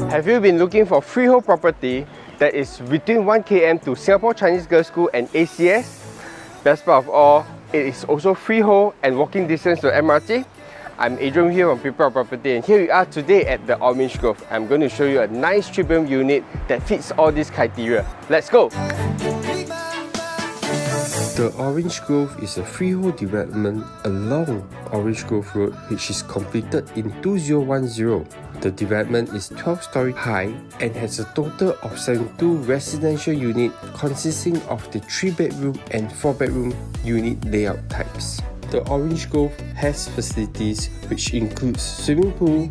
Have you been looking for freehold property that is between 1 km to Singapore Chinese Girls' School and ACS? Best part of all, it is also freehold and walking distance to MRT. I'm Adrian here from People Property, and here we are today at the Orange Grove. I'm going to show you a nice 3-bedroom unit that fits all these criteria. Let's go! The Orange Grove is a freehold development along Orange Grove Road, which is completed in 2010. The development is 12-story high and has a total of 72 residential units consisting of the 3-bedroom and 4-bedroom unit layout types. The Orange Grove has facilities which includes swimming pool,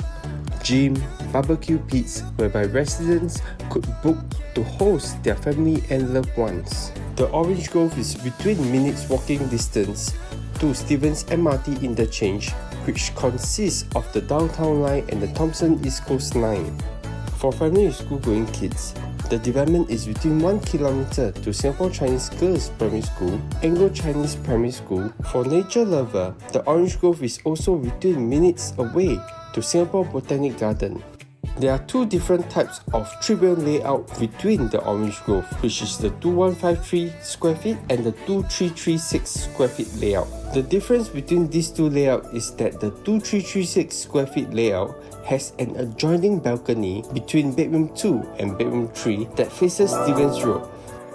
gym, barbecue pits whereby residents could book to host their family and loved ones. The Orange Grove is between minutes walking distance to Stevens MRT interchange, which consists of the downtown line and the Thomson East Coast line. For family with school-going kids, the development is between 1 km to Singapore Chinese Girls' Primary School, Anglo-Chinese Primary School. For nature lover, the Orange Grove is also between minutes away to Singapore Botanic Garden. There are two different types of 3-bedroom layout between the Orange Grove, which is the 2153 square feet and the 2336 square feet layout. The difference between these two layouts is that the 2336 square feet layout has an adjoining balcony between bedroom 2 and bedroom 3 that faces Stevens Road.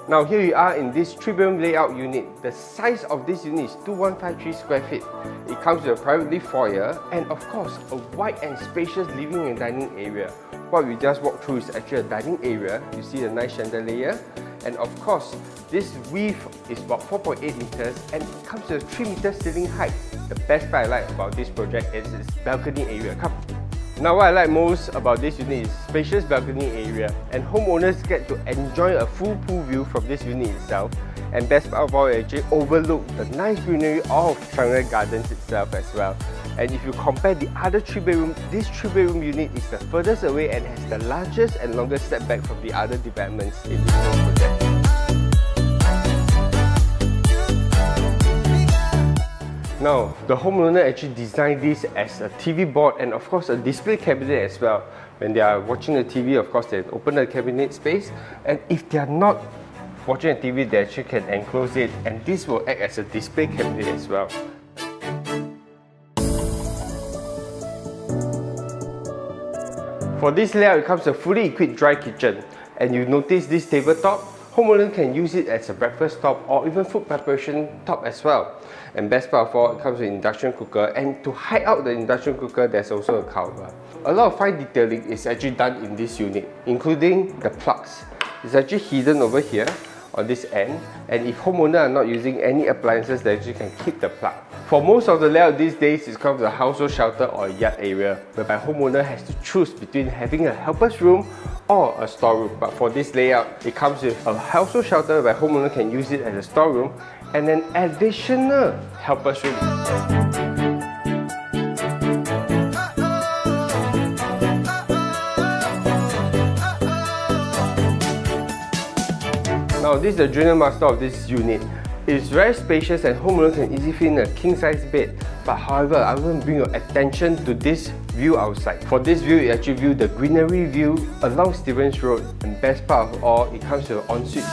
Now here we are in this 3-bedroom layout unit. The size of this unit is 2153 square feet. It comes with a private lift foyer and of course a wide and spacious living and dining area. What we just walked through is actually a dining area. You see the nice chandelier, and of course this width is about 4.8 meters and it comes with a 3 meter ceiling height. The best part I like about this project is its balcony area. Come. Now what I like most about this unit is spacious balcony area, and homeowners get to enjoy a full pool view from this unit itself, and best part of all, it actually overlook the nice greenery of Triangle Gardens itself as well. And if you compare the other 3-bedroom, this 3-bedroom unit is the furthest away and has the largest and longest setback from the other developments in this whole project. Now, the homeowner actually designed this as a TV board and of course a display cabinet as well. When they are watching the TV, of course they open the cabinet space, and if they are not watching a TV, they actually can enclose it, and this will act as a display cabinet as well. For this layout, it comes with a fully equipped dry kitchen, and you notice this tabletop. Homeowner can use it as a breakfast top or even food preparation top as well. And best part of all, it comes with an induction cooker, and to hide out the induction cooker, there's also a cover. A lot of fine detailing is actually done in this unit, including the plugs. It's actually hidden over here on this end, and if homeowner are not using any appliances, they actually can keep the plug. For most of the layout these days, it comes with a household shelter or a yard area, whereby homeowner has to choose between having a helper's room or a storeroom. But for this layout, it comes with a household shelter where homeowner can use it as a storeroom and an additional helper's room. Now this is the junior master of this unit. It is very spacious and homeowner can easily fit in a king-size bed. But however, I want to bring your attention to this view outside. For this view, it actually views the greenery view along Stevens Road, and best part of all, it comes with an ensuite.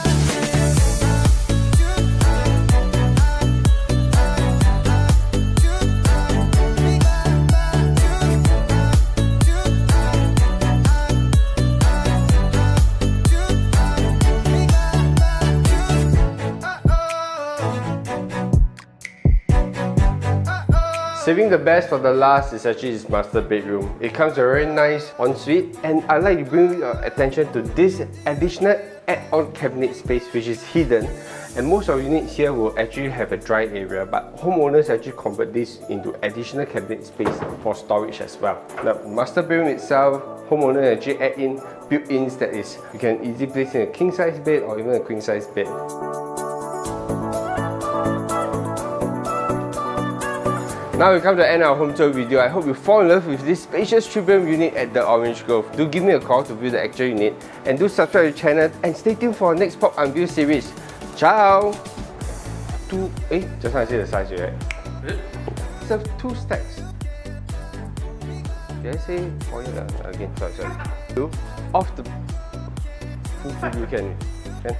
Saving the best for the last is actually his master bedroom. It comes with a very nice ensuite, and I like to bring your attention to this additional add-on cabinet space which is hidden. And most of units here will actually have a dry area, but homeowners actually convert this into additional cabinet space for storage as well. The master bedroom itself, homeowner actually add in built-ins that is, you can easily place in a king-size bed or even a queen-size bed. Now we come to the end of our home tour video. I hope you fall in love with this spacious 3-bedroom unit at the Orange Grove. Do give me a call to view the actual unit, and do subscribe to the channel and stay tuned for our next Pop Unveil series. Ciao! Just now I said the size, right? Serve 2 stacks. Did I say? Oh yeah, again, sorry. You off the. You can.